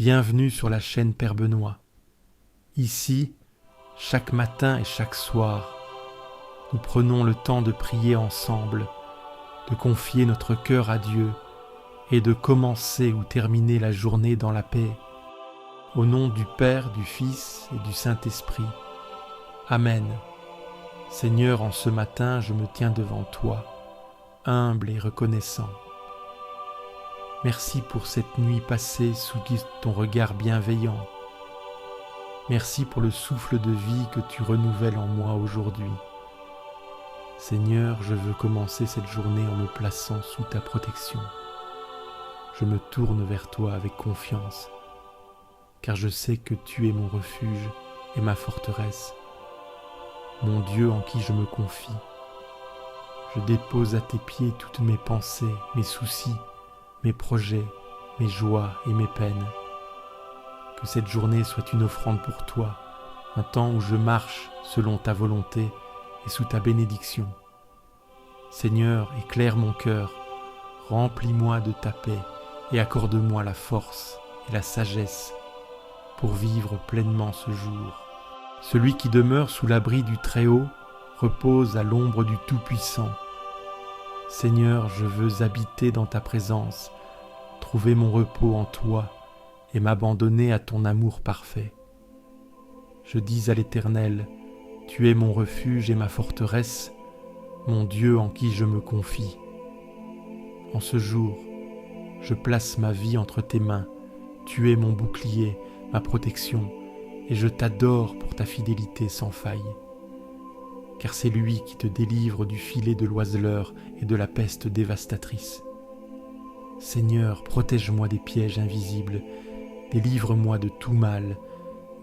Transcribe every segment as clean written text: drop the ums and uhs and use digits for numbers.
Bienvenue sur la chaîne Père Benoît. Ici, chaque matin et chaque soir, nous prenons le temps de prier ensemble, de confier notre cœur à Dieu et de commencer ou terminer la journée dans la paix. Au nom du Père, du Fils et du Saint-Esprit. Amen. Seigneur, en ce matin, je me tiens devant toi, humble et reconnaissant. Merci pour cette nuit passée sous ton regard bienveillant. Merci pour le souffle de vie que tu renouvelles en moi aujourd'hui. Seigneur, je veux commencer cette journée en me plaçant sous ta protection. Je me tourne vers toi avec confiance, car je sais que tu es mon refuge et ma forteresse, mon Dieu en qui je me confie. Je dépose à tes pieds toutes mes pensées, mes soucis, mes projets, mes joies et mes peines. Que cette journée soit une offrande pour toi, un temps où je marche selon ta volonté et sous ta bénédiction. Seigneur, éclaire mon cœur, remplis-moi de ta paix et accorde-moi la force et la sagesse pour vivre pleinement ce jour. Celui qui demeure sous l'abri du Très-Haut repose à l'ombre du Tout-Puissant. Seigneur, je veux habiter dans ta présence, trouver mon repos en toi et m'abandonner à ton amour parfait. Je dis à l'Éternel, tu es mon refuge et ma forteresse, mon Dieu en qui je me confie. En ce jour, je place ma vie entre tes mains, tu es mon bouclier, ma protection, et je t'adore pour ta fidélité sans faille. Car c'est lui qui te délivre du filet de l'oiseleur et de la peste dévastatrice. Seigneur, protège-moi des pièges invisibles, délivre-moi de tout mal,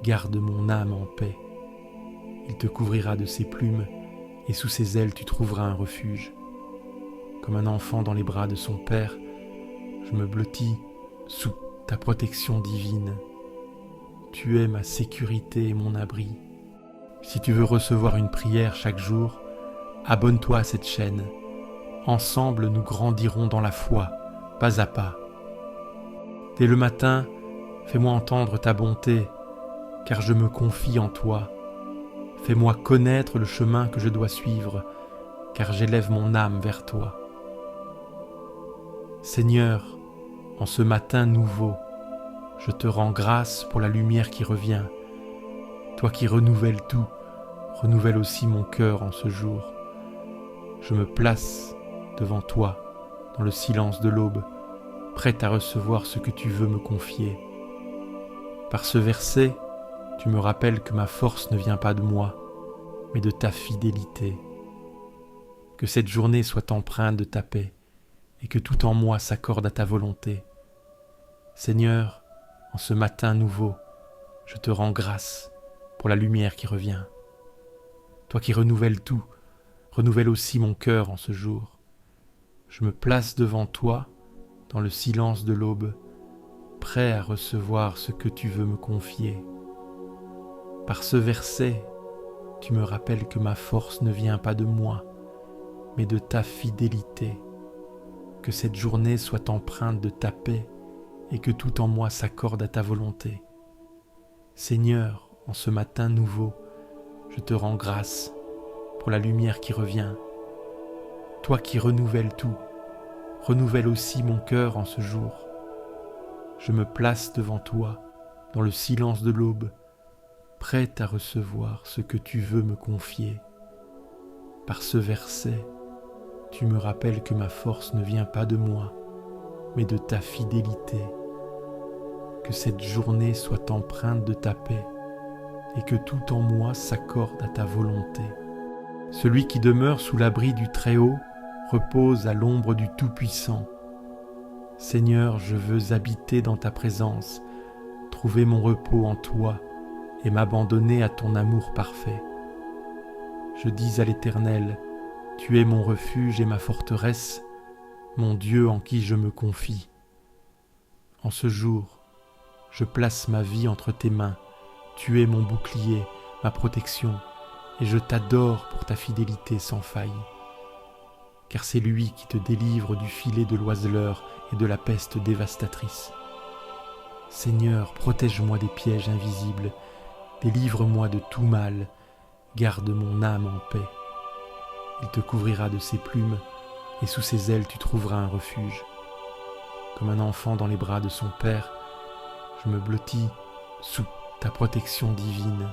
garde mon âme en paix. Il te couvrira de ses plumes, et sous ses ailes tu trouveras un refuge. Comme un enfant dans les bras de son père, je me blottis sous ta protection divine. Tu es ma sécurité et mon abri. Si tu veux recevoir une prière chaque jour, abonne-toi à cette chaîne. Ensemble, nous grandirons dans la foi, pas à pas. Dès le matin, fais-moi entendre ta bonté, car je me confie en toi. Fais-moi connaître le chemin que je dois suivre, car j'élève mon âme vers toi. Seigneur, en ce matin nouveau, je te rends grâce pour la lumière qui revient. Toi qui renouvelles tout, renouvelle aussi mon cœur en ce jour. Je me place devant toi, dans le silence de l'aube, prête à recevoir ce que tu veux me confier. Par ce verset, tu me rappelles que ma force ne vient pas de moi, mais de ta fidélité. Que cette journée soit empreinte de ta paix, et que tout en moi s'accorde à ta volonté. Seigneur, en ce matin nouveau, je te rends grâce pour la lumière qui revient. Toi qui renouvelles tout, renouvelle aussi mon cœur en ce jour. Je me place devant toi, dans le silence de l'aube, prêt à recevoir ce que tu veux me confier. Par ce verset, tu me rappelles que ma force ne vient pas de moi, mais de ta fidélité. Que cette journée soit empreinte de ta paix et que tout en moi s'accorde à ta volonté. Seigneur, en ce matin nouveau, je te rends grâce pour la lumière qui revient. Toi qui renouvelles tout, renouvelle aussi mon cœur en ce jour. Je me place devant toi, dans le silence de l'aube, prête à recevoir ce que tu veux me confier. Par ce verset, tu me rappelles que ma force ne vient pas de moi, mais de ta fidélité. Que cette journée soit empreinte de ta paix, et que tout en moi s'accorde à ta volonté. Celui qui demeure sous l'abri du Très-Haut repose à l'ombre du Tout-Puissant. Seigneur, je veux habiter dans ta présence, trouver mon repos en toi et m'abandonner à ton amour parfait. Je dis à l'Éternel, tu es mon refuge et ma forteresse, mon Dieu en qui je me confie. En ce jour, je place ma vie entre tes mains, tu es mon bouclier, ma protection, et je t'adore pour ta fidélité sans faille. Car c'est lui qui te délivre du filet de l'oiseleur et de la peste dévastatrice. Seigneur, protège-moi des pièges invisibles, délivre-moi de tout mal, garde mon âme en paix. Il te couvrira de ses plumes, et sous ses ailes tu trouveras un refuge. Comme un enfant dans les bras de son père, je me blottis sous ta protection divine.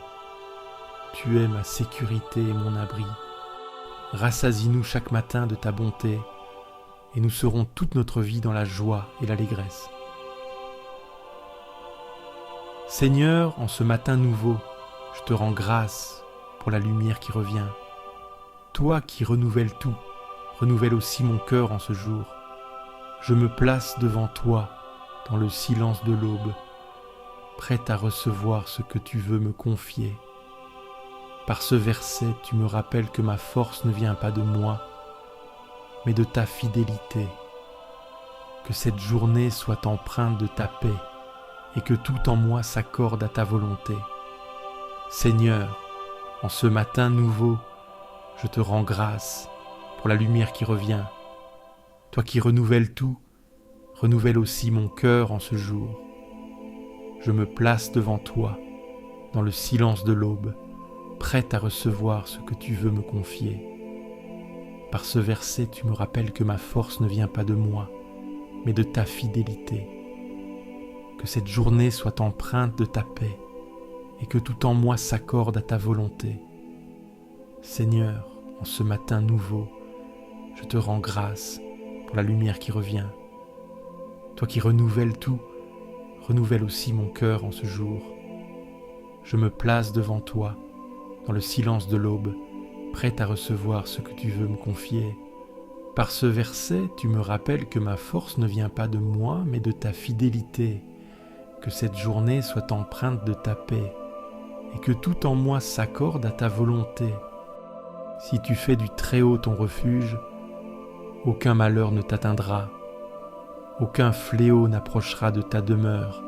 Tu es ma sécurité et mon abri. Rassasie-nous chaque matin de ta bonté, et nous serons toute notre vie dans la joie et l'allégresse. Seigneur, en ce matin nouveau, je te rends grâce pour la lumière qui revient. Toi qui renouvelles tout, renouvelle aussi mon cœur en ce jour. Je me place devant toi dans le silence de l'aube, prête à recevoir ce que tu veux me confier. Par ce verset, tu me rappelles que ma force ne vient pas de moi, mais de ta fidélité. Que cette journée soit empreinte de ta paix et que tout en moi s'accorde à ta volonté. Seigneur, en ce matin nouveau, je te rends grâce pour la lumière qui revient. Toi qui renouvelles tout, renouvelle aussi mon cœur en ce jour. Je me place devant toi, dans le silence de l'aube, prête à recevoir ce que tu veux me confier. Par ce verset, tu me rappelles que ma force ne vient pas de moi, mais de ta fidélité. Que cette journée soit empreinte de ta paix et que tout en moi s'accorde à ta volonté. Seigneur, en ce matin nouveau, je te rends grâce pour la lumière qui revient. Toi qui renouvelles tout, renouvelle aussi mon cœur en ce jour. Je me place devant toi, dans le silence de l'aube, prête à recevoir ce que tu veux me confier. Par ce verset, tu me rappelles que ma force ne vient pas de moi, mais de ta fidélité. Que cette journée soit empreinte de ta paix, et que tout en moi s'accorde à ta volonté. Si tu fais du Très-Haut ton refuge, aucun malheur ne t'atteindra, aucun fléau n'approchera de ta demeure.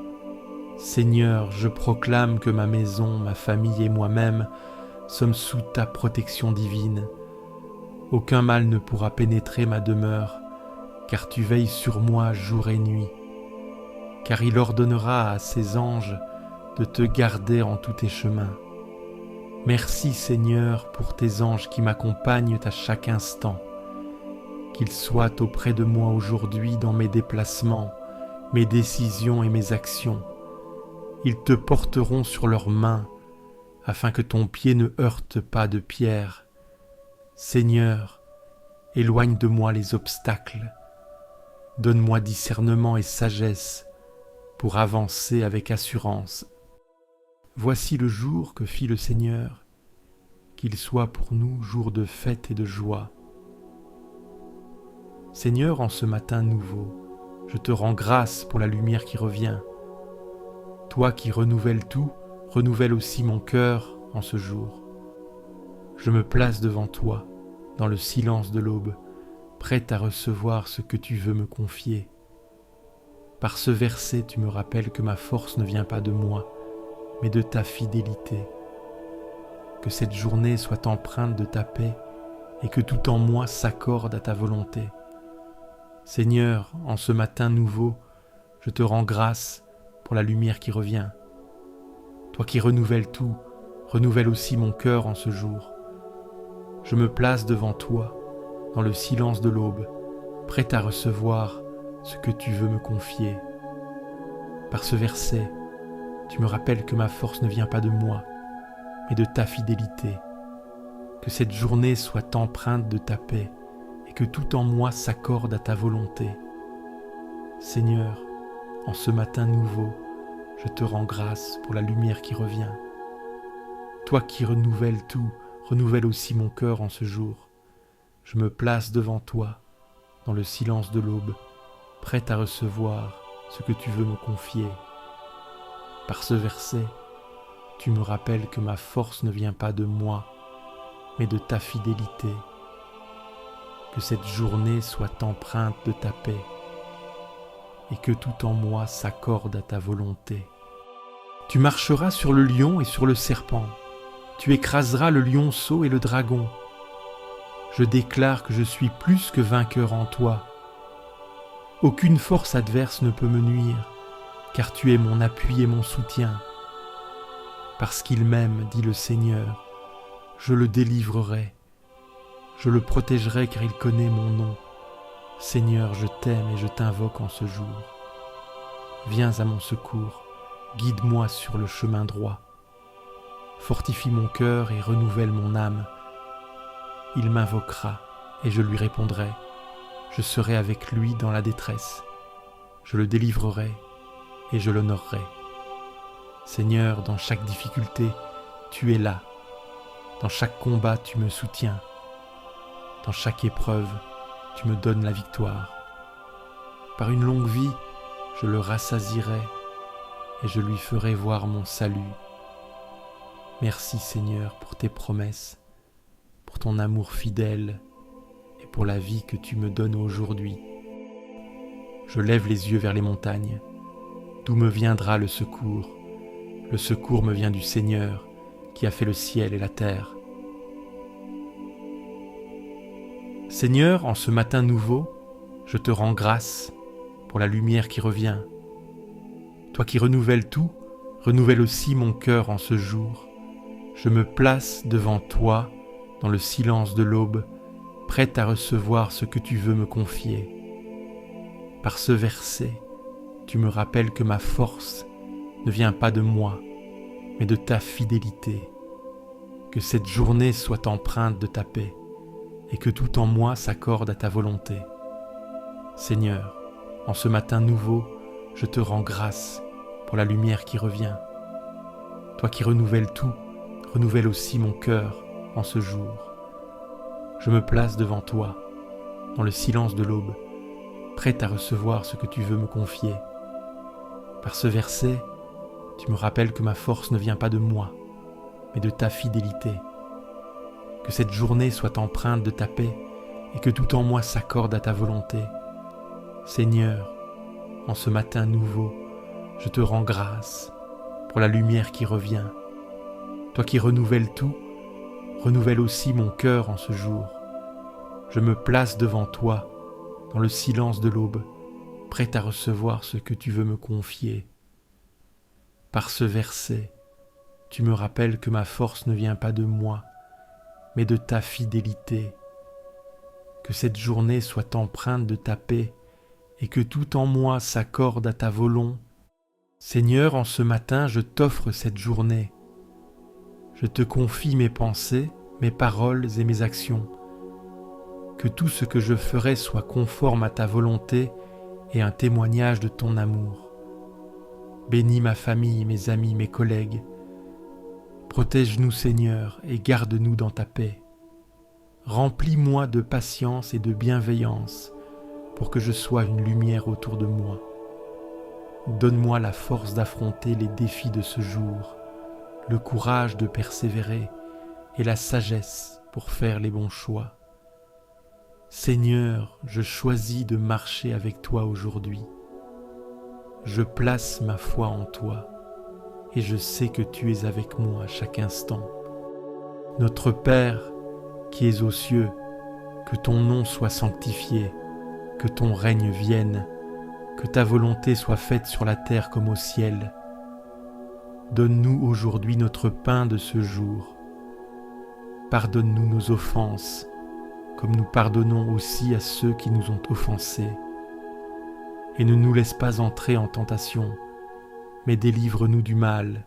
Seigneur, je proclame que ma maison, ma famille et moi-même sommes sous ta protection divine. Aucun mal ne pourra pénétrer ma demeure, car tu veilles sur moi jour et nuit. Car il ordonnera à ses anges de te garder en tous tes chemins. Merci Seigneur pour tes anges qui m'accompagnent à chaque instant. Qu'ils soient auprès de moi aujourd'hui dans mes déplacements, mes décisions et mes actions. Ils te porteront sur leurs mains, afin que ton pied ne heurte pas de pierre. Seigneur, éloigne de moi les obstacles. Donne-moi discernement et sagesse pour avancer avec assurance. Voici le jour que fit le Seigneur, qu'il soit pour nous jour de fête et de joie. Seigneur, en ce matin nouveau, je te rends grâce pour la lumière qui revient. Toi qui renouvelles tout, renouvelle aussi mon cœur en ce jour. Je me place devant toi, dans le silence de l'aube, prête à recevoir ce que tu veux me confier. Par ce verset, tu me rappelles que ma force ne vient pas de moi, mais de ta fidélité. Que cette journée soit empreinte de ta paix et que tout en moi s'accorde à ta volonté. Seigneur, en ce matin nouveau, je te rends grâce pour la lumière qui revient. Toi qui renouvelles tout, renouvelle aussi mon cœur en ce jour. Je me place devant toi, dans le silence de l'aube, prête à recevoir ce que tu veux me confier. Par ce verset, tu me rappelles que ma force ne vient pas de moi, mais de ta fidélité. Que cette journée soit empreinte de ta paix et que tout en moi s'accorde à ta volonté. Seigneur, en ce matin nouveau, je te rends grâce pour la lumière qui revient. Toi qui renouvelles tout, renouvelle aussi mon cœur en ce jour. Je me place devant toi, dans le silence de l'aube, prête à recevoir ce que tu veux me confier. Par ce verset, tu me rappelles que ma force ne vient pas de moi, mais de ta fidélité. Que cette journée soit empreinte de ta paix et que tout en moi s'accorde à ta volonté. Tu marcheras sur le lion et sur le serpent. Tu écraseras le lionceau et le dragon. Je déclare que je suis plus que vainqueur en toi. Aucune force adverse ne peut me nuire, car tu es mon appui et mon soutien. Parce qu'il m'aime, dit le Seigneur, je le délivrerai. Je le protégerai car il connaît mon nom. Seigneur, je t'aime et je t'invoque en ce jour. Viens à mon secours, guide-moi sur le chemin droit. Fortifie mon cœur et renouvelle mon âme. Il m'invoquera et je lui répondrai. Je serai avec lui dans la détresse. Je le délivrerai et je l'honorerai. Seigneur, dans chaque difficulté, tu es là. Dans chaque combat, tu me soutiens. Dans chaque épreuve, tu me donnes la victoire. Par une longue vie, je le rassasierai et je lui ferai voir mon salut. Merci Seigneur pour tes promesses, pour ton amour fidèle et pour la vie que tu me donnes aujourd'hui. Je lève les yeux vers les montagnes. D'où me viendra le secours? Le secours me vient du Seigneur qui a fait le ciel et la terre. Seigneur, en ce matin nouveau, je te rends grâce pour la lumière qui revient. Toi qui renouvelles tout, renouvelle aussi mon cœur en ce jour. Je me place devant toi dans le silence de l'aube, prête à recevoir ce que tu veux me confier. Par ce verset, tu me rappelles que ma force ne vient pas de moi, mais de ta fidélité. Que cette journée soit empreinte de ta paix et que tout en moi s'accorde à ta volonté. Seigneur, en ce matin nouveau, je te rends grâce pour la lumière qui revient. Toi qui renouvelles tout, renouvelle aussi mon cœur en ce jour. Je me place devant toi, dans le silence de l'aube, prête à recevoir ce que tu veux me confier. Par ce verset, tu me rappelles que ma force ne vient pas de moi, mais de ta fidélité. Que cette journée soit empreinte de ta paix et que tout en moi s'accorde à ta volonté. Seigneur, en ce matin nouveau, je te rends grâce pour la lumière qui revient. Toi qui renouvelles tout, renouvelle aussi mon cœur en ce jour. Je me place devant toi, dans le silence de l'aube, prêt à recevoir ce que tu veux me confier. Par ce verset, tu me rappelles que ma force ne vient pas de moi, mais de ta fidélité. Que cette journée soit empreinte de ta paix et que tout en moi s'accorde à ta volonté. Seigneur, en ce matin, je t'offre cette journée. Je te confie mes pensées, mes paroles et mes actions. Que tout ce que je ferai soit conforme à ta volonté et un témoignage de ton amour. Bénis ma famille, mes amis, mes collègues. Protège-nous, Seigneur, et garde-nous dans ta paix. Remplis-moi de patience et de bienveillance pour que je sois une lumière autour de moi. Donne-moi la force d'affronter les défis de ce jour, le courage de persévérer et la sagesse pour faire les bons choix. Seigneur, je choisis de marcher avec toi aujourd'hui. Je place ma foi en toi et je sais que tu es avec moi à chaque instant. Notre Père qui es aux cieux, que ton nom soit sanctifié, que ton règne vienne, que ta volonté soit faite sur la terre comme au ciel. Donne-nous aujourd'hui notre pain de ce jour. Pardonne-nous nos offenses, comme nous pardonnons aussi à ceux qui nous ont offensés. Et ne nous laisse pas entrer en tentation, mais délivre-nous du mal.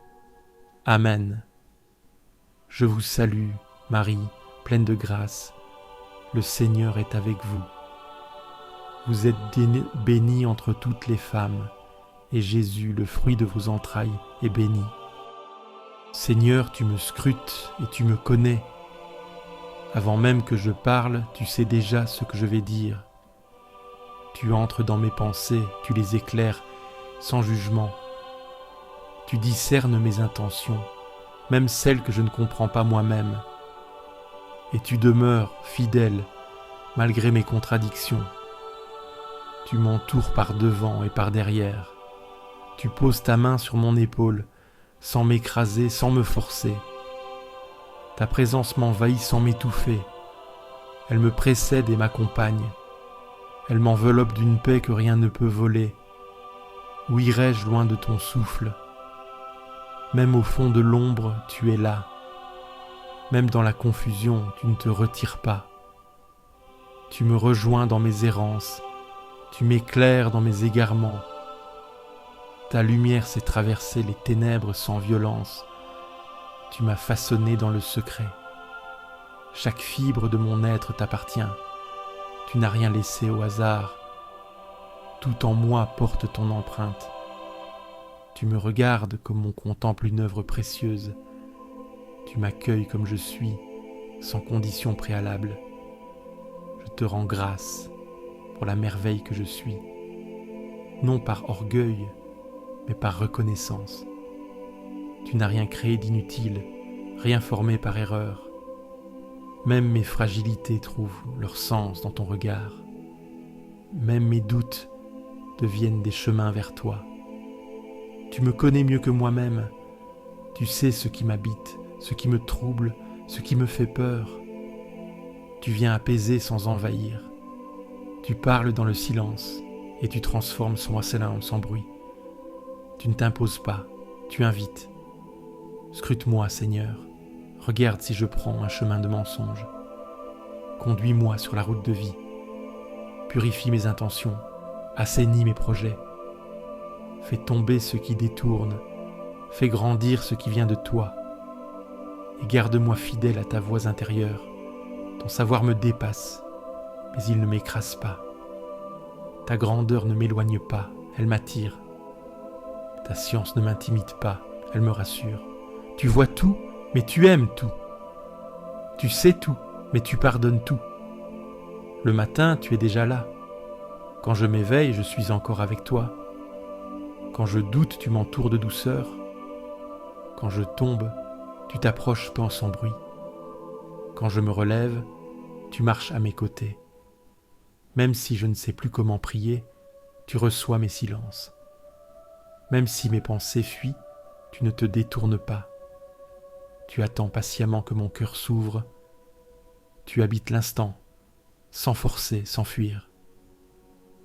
Amen. Je vous salue, Marie, pleine de grâce. Le Seigneur est avec vous. Vous êtes bénie entre toutes les femmes, et Jésus, le fruit de vos entrailles, est béni. Seigneur, tu me scrutes et tu me connais. Avant même que je parle, tu sais déjà ce que je vais dire. Tu entres dans mes pensées, tu les éclaires sans jugement. Tu discernes mes intentions, même celles que je ne comprends pas moi-même. Et tu demeures fidèle, malgré mes contradictions. Tu m'entoures par devant et par derrière. Tu poses ta main sur mon épaule, sans m'écraser, sans me forcer. Ta présence m'envahit sans m'étouffer. Elle me précède et m'accompagne. Elle m'enveloppe d'une paix que rien ne peut voler. Où irais-je loin de ton souffle? Même au fond de l'ombre, tu es là. Même dans la confusion, tu ne te retires pas. Tu me rejoins dans mes errances, tu m'éclaires dans mes égarements. Ta lumière sait traverser les ténèbres sans violence. Tu m'as façonné dans le secret. Chaque fibre de mon être t'appartient. Tu n'as rien laissé au hasard. Tout en moi porte ton empreinte. Tu me regardes comme on contemple une œuvre précieuse. Tu m'accueilles comme je suis, sans condition préalable. Je te rends grâce pour la merveille que je suis, non par orgueil, mais par reconnaissance. Tu n'as rien créé d'inutile, rien formé par erreur. Même mes fragilités trouvent leur sens dans ton regard. Même mes doutes deviennent des chemins vers toi. Tu me connais mieux que moi-même. Tu sais ce qui m'habite, ce qui me trouble, ce qui me fait peur. Tu viens apaiser sans envahir. Tu parles dans le silence et tu transformes son silence sans bruit. Tu ne t'imposes pas, tu invites. Scrute-moi, Seigneur. Regarde si je prends un chemin de mensonge. Conduis-moi sur la route de vie. Purifie mes intentions, assainis mes projets. Fais tomber ce qui détourne, fais grandir ce qui vient de toi. Et garde-moi fidèle à ta voix intérieure. Ton savoir me dépasse, mais il ne m'écrase pas. Ta grandeur ne m'éloigne pas, elle m'attire. Ta science ne m'intimide pas, elle me rassure. Tu vois tout, mais tu aimes tout. Tu sais tout, mais tu pardonnes tout. Le matin, tu es déjà là. Quand je m'éveille, je suis encore avec toi. Quand je doute, tu m'entoures de douceur. Quand je tombe, tu t'approches pas sans bruit. Quand je me relève, tu marches à mes côtés. Même si je ne sais plus comment prier, tu reçois mes silences. Même si mes pensées fuient, tu ne te détournes pas. Tu attends patiemment que mon cœur s'ouvre. Tu habites l'instant, sans forcer, sans fuir.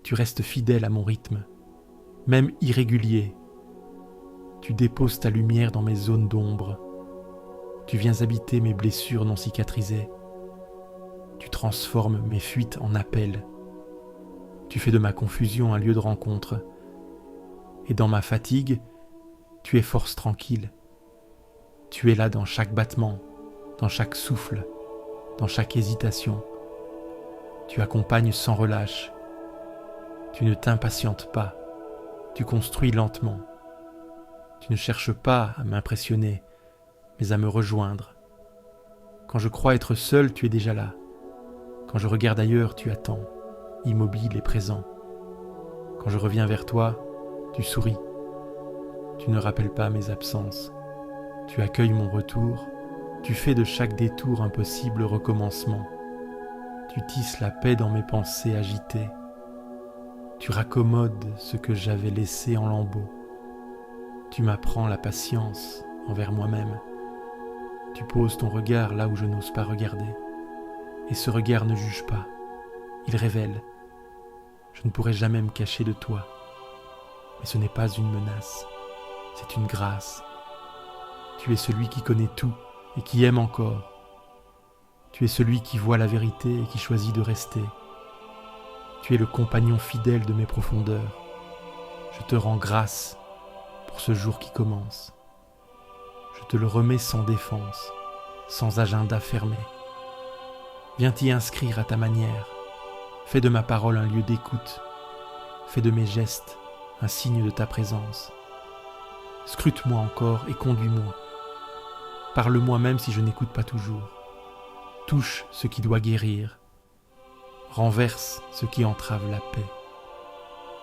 Tu restes fidèle à mon rythme, même irrégulier. Tu déposes ta lumière dans mes zones d'ombre. Tu viens habiter mes blessures non cicatrisées. Tu transformes mes fuites en appels. Tu fais de ma confusion un lieu de rencontre. Et dans ma fatigue, tu es force tranquille. Tu es là dans chaque battement, dans chaque souffle, dans chaque hésitation. Tu accompagnes sans relâche. Tu ne t'impatientes pas. Tu construis lentement. Tu ne cherches pas à m'impressionner, mais à me rejoindre. Quand je crois être seul, tu es déjà là. Quand je regarde ailleurs, tu attends, immobile et présent. Quand je reviens vers toi, tu souris. Tu ne rappelles pas mes absences. Tu accueilles mon retour. Tu fais de chaque détour un possible recommencement. Tu tisses la paix dans mes pensées agitées. Tu raccommodes ce que j'avais laissé en lambeaux. Tu m'apprends la patience envers moi-même. Tu poses ton regard là où je n'ose pas regarder. Et ce regard ne juge pas, il révèle. Je ne pourrai jamais me cacher de toi. Mais ce n'est pas une menace, c'est une grâce. Tu es celui qui connaît tout et qui aime encore. Tu es celui qui voit la vérité et qui choisit de rester. Tu es le compagnon fidèle de mes profondeurs. Je te rends grâce pour ce jour qui commence. Je te le remets sans défense, sans agenda fermé. Viens t'y inscrire à ta manière. Fais de ma parole un lieu d'écoute. Fais de mes gestes un signe de ta présence. Scrute-moi encore et conduis-moi. Parle-moi même si je n'écoute pas toujours. Touche ce qui doit guérir. Renverse ce qui entrave la paix.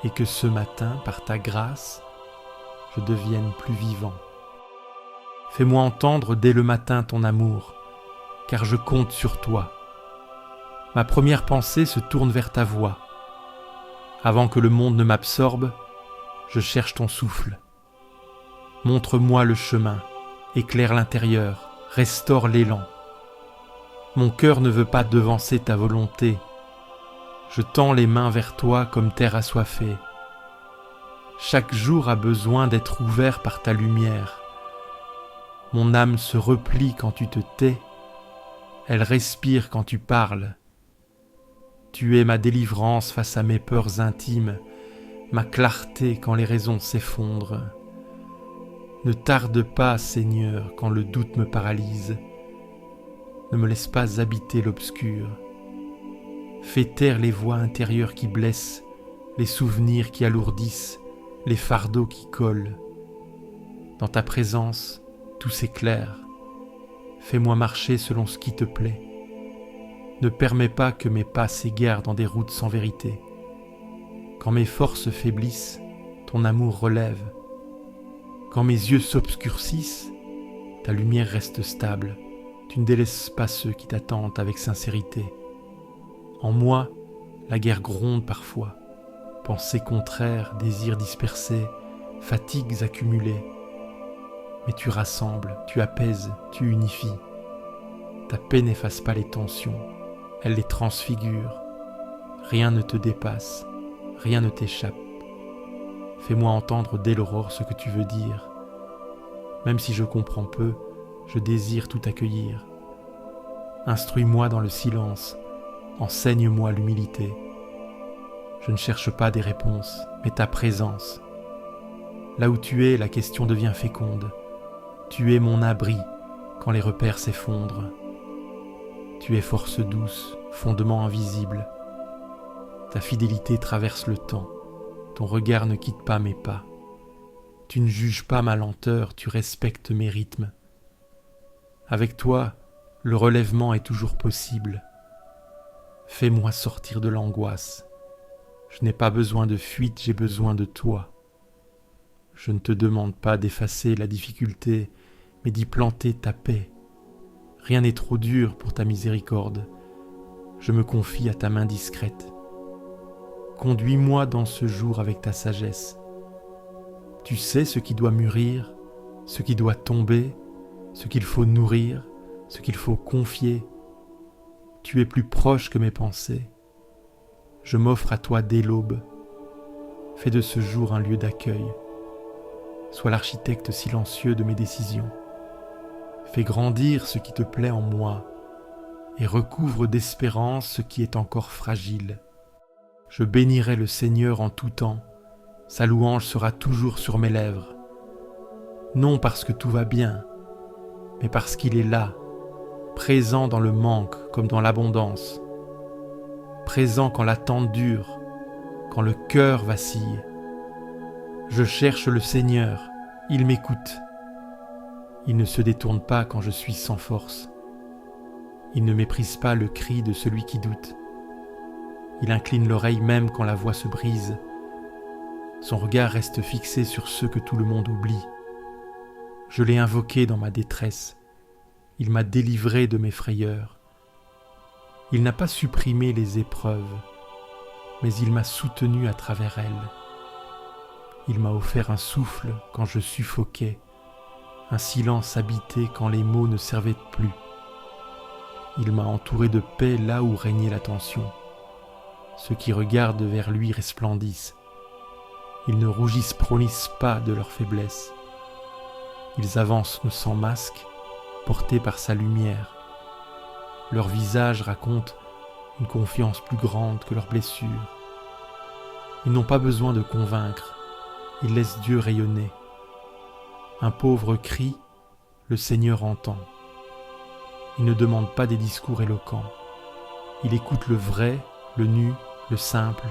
Et que ce matin, par ta grâce, je devienne plus vivant. Fais-moi entendre dès le matin ton amour, car je compte sur toi. Ma première pensée se tourne vers ta voix. Avant que le monde ne m'absorbe, je cherche ton souffle. Montre-moi le chemin, éclaire l'intérieur, restaure l'élan. Mon cœur ne veut pas devancer ta volonté. Je tends les mains vers toi comme terre assoiffée. Chaque jour a besoin d'être ouvert par ta lumière. Mon âme se replie quand tu te tais, elle respire quand tu parles. Tu es ma délivrance face à mes peurs intimes, ma clarté quand les raisons s'effondrent. Ne tarde pas, Seigneur, quand le doute me paralyse. Ne me laisse pas habiter l'obscur. Fais taire les voix intérieures qui blessent, les souvenirs qui alourdissent, les fardeaux qui collent. Dans ta présence, tout s'éclaire. Fais-moi marcher selon ce qui te plaît. Ne permets pas que mes pas s'égarent dans des routes sans vérité. Quand mes forces faiblissent, ton amour relève. Quand mes yeux s'obscurcissent, ta lumière reste stable. Tu ne délaisses pas ceux qui t'attendent avec sincérité. En moi, la guerre gronde parfois. Pensées contraires, désirs dispersés, fatigues accumulées. Mais tu rassembles, tu apaises, tu unifies. Ta paix n'efface pas les tensions, elle les transfigure. Rien ne te dépasse, rien ne t'échappe. Fais-moi entendre dès l'aurore ce que tu veux dire. Même si je comprends peu, je désire tout accueillir. Instruis-moi dans le silence, enseigne-moi l'humilité. Je ne cherche pas des réponses, mais ta présence. Là où tu es, la question devient féconde. Tu es mon abri quand les repères s'effondrent. Tu es force douce, fondement invisible. Ta fidélité traverse le temps, ton regard ne quitte pas mes pas. Tu ne juges pas ma lenteur, tu respectes mes rythmes. Avec toi, le relèvement est toujours possible. Fais-moi sortir de l'angoisse. Je n'ai pas besoin de fuite, j'ai besoin de toi. Je ne te demande pas d'effacer la difficulté, mais d'y planter ta paix. Rien n'est trop dur pour ta miséricorde. Je me confie à ta main discrète. Conduis-moi dans ce jour avec ta sagesse. Tu sais ce qui doit mûrir, ce qui doit tomber, ce qu'il faut nourrir, ce qu'il faut confier. Tu es plus proche que mes pensées. Je m'offre à toi dès l'aube. Fais de ce jour un lieu d'accueil. Sois l'architecte silencieux de mes décisions. Fais grandir ce qui te plaît en moi et recouvre d'espérance ce qui est encore fragile. Je bénirai le Seigneur en tout temps, sa louange sera toujours sur mes lèvres. Non parce que tout va bien, mais parce qu'il est là, présent dans le manque comme dans l'abondance, présent quand l'attente dure, quand le cœur vacille. Je cherche le Seigneur, il m'écoute. Il ne se détourne pas quand je suis sans force. Il ne méprise pas le cri de celui qui doute. Il incline l'oreille même quand la voix se brise. Son regard reste fixé sur ceux que tout le monde oublie. Je l'ai invoqué dans ma détresse. Il m'a délivré de mes frayeurs. Il n'a pas supprimé les épreuves, mais il m'a soutenu à travers elles. Il m'a offert un souffle quand je suffoquais, un silence habité quand les mots ne servaient plus. Il m'a entouré de paix là où régnait la tension. Ceux qui regardent vers lui resplendissent. Ils ne rougissent pas de leur faiblesse. Ils avancent sans masque, portés par sa lumière. Leur visage raconte une confiance plus grande que leurs blessures. Ils n'ont pas besoin de convaincre, ils laissent Dieu rayonner. Un pauvre crie, le Seigneur entend. Il ne demande pas des discours éloquents. Il écoute le vrai, le nu, le simple.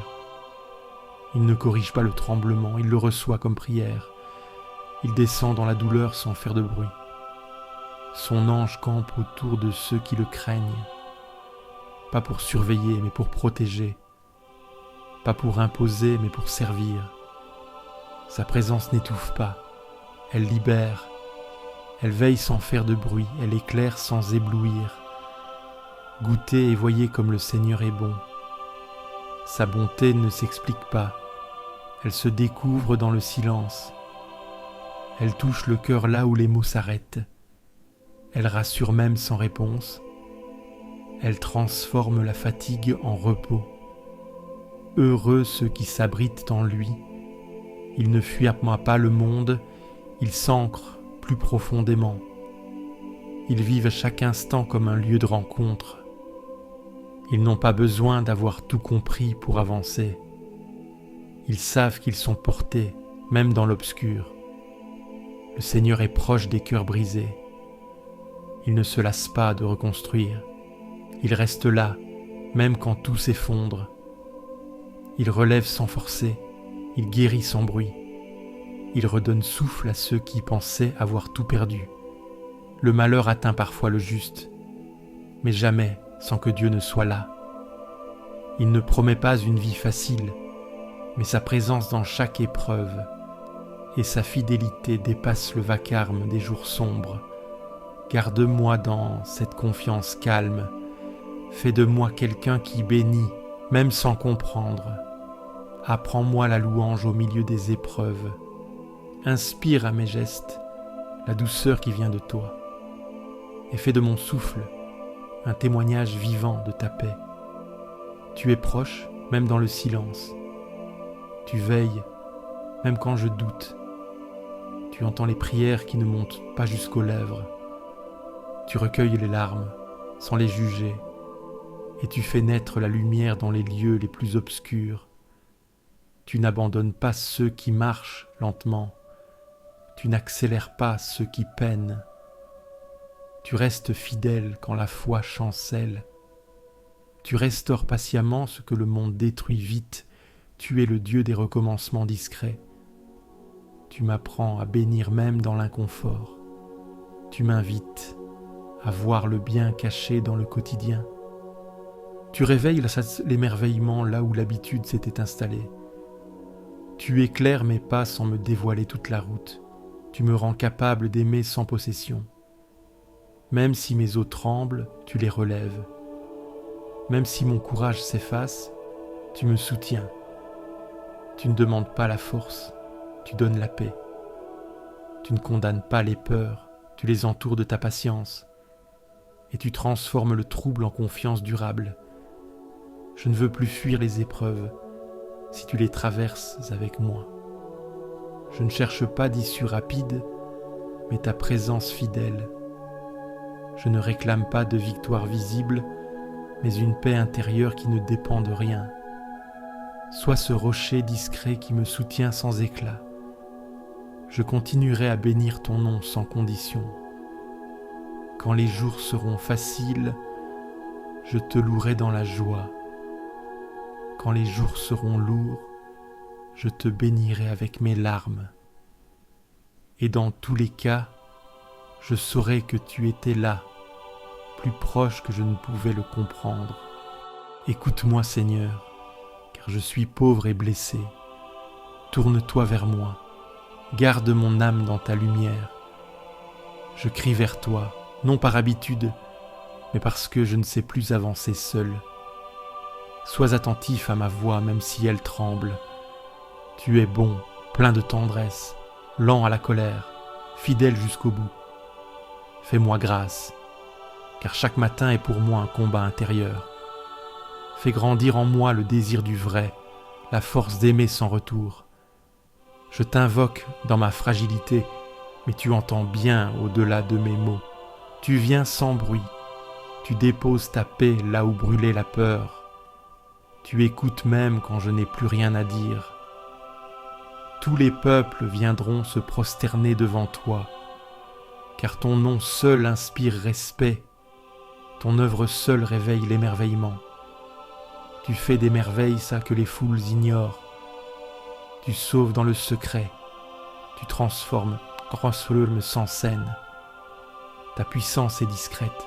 Il ne corrige pas le tremblement, il le reçoit comme prière. Il descend dans la douleur sans faire de bruit. Son ange campe autour de ceux qui le craignent. Pas pour surveiller, mais pour protéger. Pas pour imposer, mais pour servir. Sa présence n'étouffe pas, elle libère. Elle veille sans faire de bruit, elle éclaire sans éblouir. Goûtez et voyez comme le Seigneur est bon. Sa bonté ne s'explique pas, elle se découvre dans le silence. Elle touche le cœur là où les mots s'arrêtent. Elle rassure même sans réponse. Elle transforme la fatigue en repos. Heureux ceux qui s'abritent en lui. Ils ne fuient à moi pas le monde, ils s'ancrent plus profondément. Ils vivent chaque instant comme un lieu de rencontre. Ils n'ont pas besoin d'avoir tout compris pour avancer. Ils savent qu'ils sont portés, même dans l'obscur. Le Seigneur est proche des cœurs brisés. Il ne se lasse pas de reconstruire. Il reste là, même quand tout s'effondre. Il relève sans forcer, il guérit sans bruit. Il redonne souffle à ceux qui pensaient avoir tout perdu. Le malheur atteint parfois le juste, mais jamais sans que Dieu ne soit là. Il ne promet pas une vie facile, mais sa présence dans chaque épreuve et sa fidélité dépasse le vacarme des jours sombres. Garde-moi dans cette confiance calme, fais de moi quelqu'un qui bénit, même sans comprendre. Apprends-moi la louange au milieu des épreuves. Inspire à mes gestes la douceur qui vient de toi, et fais de mon souffle un témoignage vivant de ta paix. Tu es proche, même dans le silence. Tu veilles, même quand je doute. Tu entends les prières qui ne montent pas jusqu'aux lèvres. Tu recueilles les larmes, sans les juger, et tu fais naître la lumière dans les lieux les plus obscurs. Tu n'abandonnes pas ceux qui marchent lentement. Tu n'accélères pas ceux qui peinent. Tu restes fidèle quand la foi chancelle. Tu restaures patiemment ce que le monde détruit vite. Tu es le Dieu des recommencements discrets. Tu m'apprends à bénir même dans l'inconfort. Tu m'invites à voir le bien caché dans le quotidien. Tu réveilles l'émerveillement là où l'habitude s'était installée. Tu éclaires mes pas sans me dévoiler toute la route. Tu me rends capable d'aimer sans possession. Même si mes os tremblent, tu les relèves. Même si mon courage s'efface, tu me soutiens. Tu ne demandes pas la force, tu donnes la paix. Tu ne condamnes pas les peurs, tu les entoures de ta patience. Et tu transformes le trouble en confiance durable. Je ne veux plus fuir les épreuves si tu les traverses avec moi. Je ne cherche pas d'issue rapide, mais ta présence fidèle. Je ne réclame pas de victoire visible, mais une paix intérieure qui ne dépend de rien. Sois ce rocher discret qui me soutient sans éclat. Je continuerai à bénir ton nom sans condition. Quand les jours seront faciles, je te louerai dans la joie. Quand les jours seront lourds, je te bénirai avec mes larmes. Et dans tous les cas, je saurai que tu étais là, plus proche que je ne pouvais le comprendre. Écoute-moi, Seigneur, car je suis pauvre et blessé. Tourne-toi vers moi, garde mon âme dans ta lumière. Je crie vers toi, non par habitude, mais parce que je ne sais plus avancer seul. Sois attentif à ma voix même si elle tremble. Tu es bon, plein de tendresse, lent à la colère, fidèle jusqu'au bout. Fais-moi grâce, car chaque matin est pour moi un combat intérieur. Fais grandir en moi le désir du vrai, la force d'aimer sans retour. Je t'invoque dans ma fragilité, mais tu entends bien au-delà de mes mots. Tu viens sans bruit, tu déposes ta paix là où brûlait la peur. Tu écoutes même quand je n'ai plus rien à dire. Tous les peuples viendront se prosterner devant toi, car ton nom seul inspire respect, ton œuvre seule réveille l'émerveillement. Tu fais des merveilles ça que les foules ignorent. Tu sauves dans le secret, tu transformes sans scène. Ta puissance est discrète,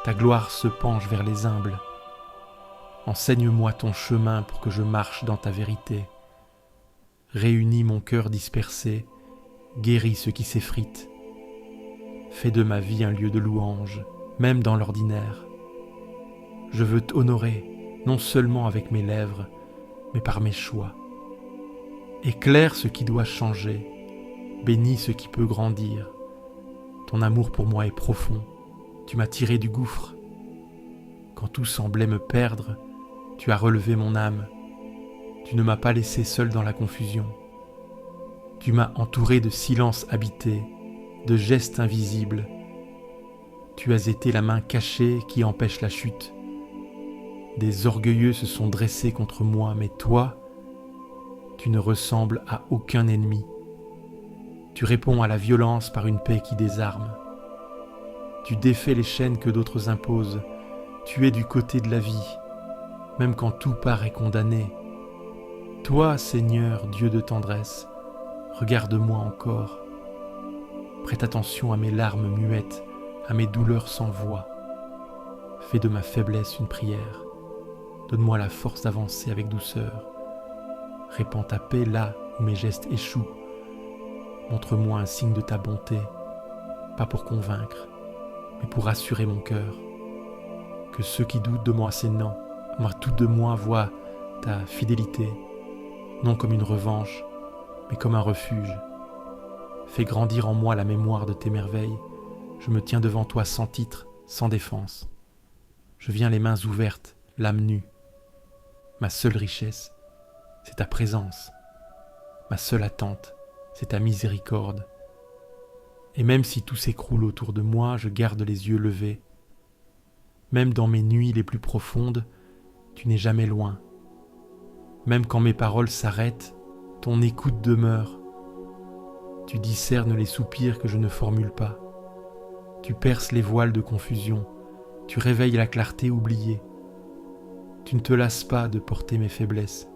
ta gloire se penche vers les humbles. Enseigne-moi ton chemin pour que je marche dans ta vérité. Réunis mon cœur dispersé, guéris ce qui s'effrite. Fais de ma vie un lieu de louange, même dans l'ordinaire. Je veux t'honorer, non seulement avec mes lèvres, mais par mes choix. Éclaire ce qui doit changer, bénis ce qui peut grandir. Ton amour pour moi est profond, tu m'as tiré du gouffre. Quand tout semblait me perdre, tu as relevé mon âme. Tu ne m'as pas laissé seul dans la confusion. Tu m'as entouré de silence habité, de gestes invisibles. Tu as été la main cachée qui empêche la chute. Des orgueilleux se sont dressés contre moi, mais toi, tu ne ressembles à aucun ennemi. Tu réponds à la violence par une paix qui désarme. Tu défais les chaînes que d'autres imposent. Tu es du côté de la vie, même quand tout paraît condamné. Toi, Seigneur, Dieu de tendresse, regarde-moi encore. Prête attention à mes larmes muettes, à mes douleurs sans voix. Fais de ma faiblesse une prière. Donne-moi la force d'avancer avec douceur. Répands ta paix là où mes gestes échouent. Montre-moi un signe de ta bonté, pas pour convaincre, mais pour rassurer mon cœur. Que ceux qui doutent de moi s'énant, tout de moi voient ta fidélité, non comme une revanche, mais comme un refuge. Fais grandir en moi la mémoire de tes merveilles. Je me tiens devant toi sans titre, sans défense. Je viens les mains ouvertes, l'âme nue. Ma seule richesse, c'est ta présence. Ma seule attente, c'est ta miséricorde. Et même si tout s'écroule autour de moi, je garde les yeux levés. Même dans mes nuits les plus profondes, tu n'es jamais loin. Même quand mes paroles s'arrêtent, ton écoute demeure. Tu discernes les soupirs que je ne formule pas. Tu perces les voiles de confusion. Tu réveilles la clarté oubliée. Tu ne te lasses pas de porter mes faiblesses.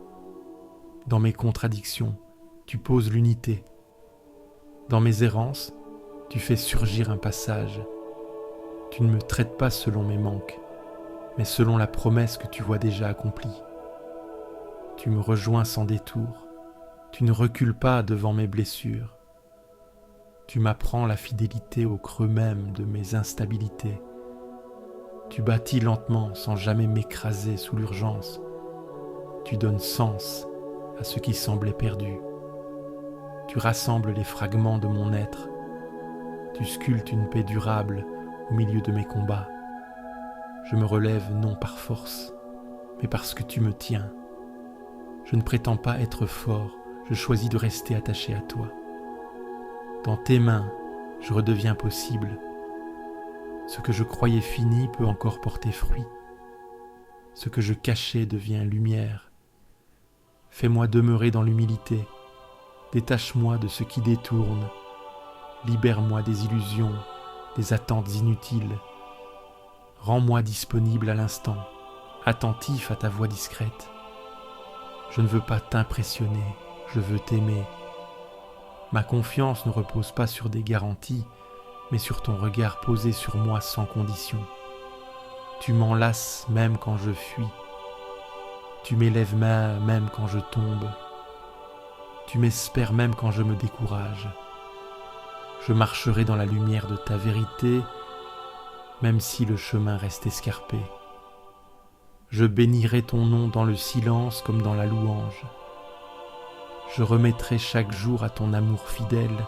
Dans mes contradictions, tu poses l'unité. Dans mes errances, tu fais surgir un passage. Tu ne me traites pas selon mes manques, mais selon la promesse que tu vois déjà accomplie. Tu me rejoins sans détour. Tu ne recules pas devant mes blessures. Tu m'apprends la fidélité au creux même de mes instabilités. Tu bâtis lentement sans jamais m'écraser sous l'urgence. Tu donnes sens à ce qui semblait perdu. Tu rassembles les fragments de mon être. Tu sculptes une paix durable au milieu de mes combats. Je me relève non par force, mais parce que tu me tiens. Je ne prétends pas être fort, je choisis de rester attaché à toi. Dans tes mains, je redeviens possible. Ce que je croyais fini peut encore porter fruit. Ce que je cachais devient lumière. Fais-moi demeurer dans l'humilité. Détache-moi de ce qui détourne. Libère-moi des illusions, des attentes inutiles. Rends-moi disponible à l'instant, attentif à ta voix discrète. Je ne veux pas t'impressionner, je veux t'aimer. Ma confiance ne repose pas sur des garanties, mais sur ton regard posé sur moi sans condition. Tu m'enlaces même quand je fuis. Tu m'élèves même quand je tombe. Tu m'espères même quand je me décourage. Je marcherai dans la lumière de ta vérité, même si le chemin reste escarpé. Je bénirai ton nom dans le silence comme dans la louange. Je remettrai chaque jour à ton amour fidèle,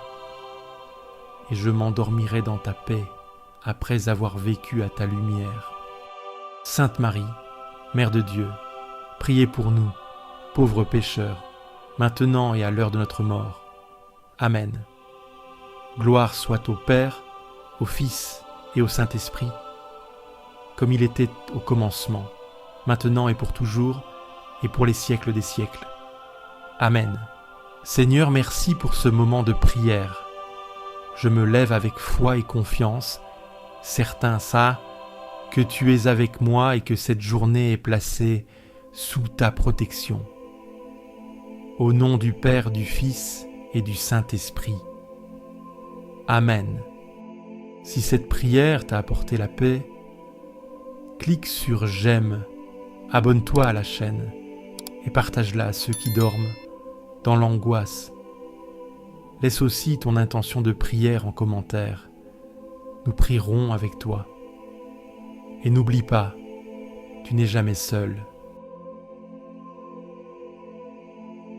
et je m'endormirai dans ta paix après avoir vécu à ta lumière. Sainte Marie, Mère de Dieu, priez pour nous, pauvres pécheurs, maintenant et à l'heure de notre mort. Amen. Gloire soit au Père, au Fils et au Saint-Esprit, comme il était au commencement, maintenant et pour toujours, et pour les siècles des siècles. Amen. Seigneur, merci pour ce moment de prière. Je me lève avec foi et confiance, certain que tu es avec moi et que cette journée est placée sous ta protection. Au nom du Père, du Fils et du Saint-Esprit. Amen. Si cette prière t'a apporté la paix, clique sur j'aime, abonne-toi à la chaîne et partage-la à ceux qui dorment dans l'angoisse. Laisse aussi ton intention de prière en commentaire. Nous prierons avec toi. Et n'oublie pas, tu n'es jamais seul.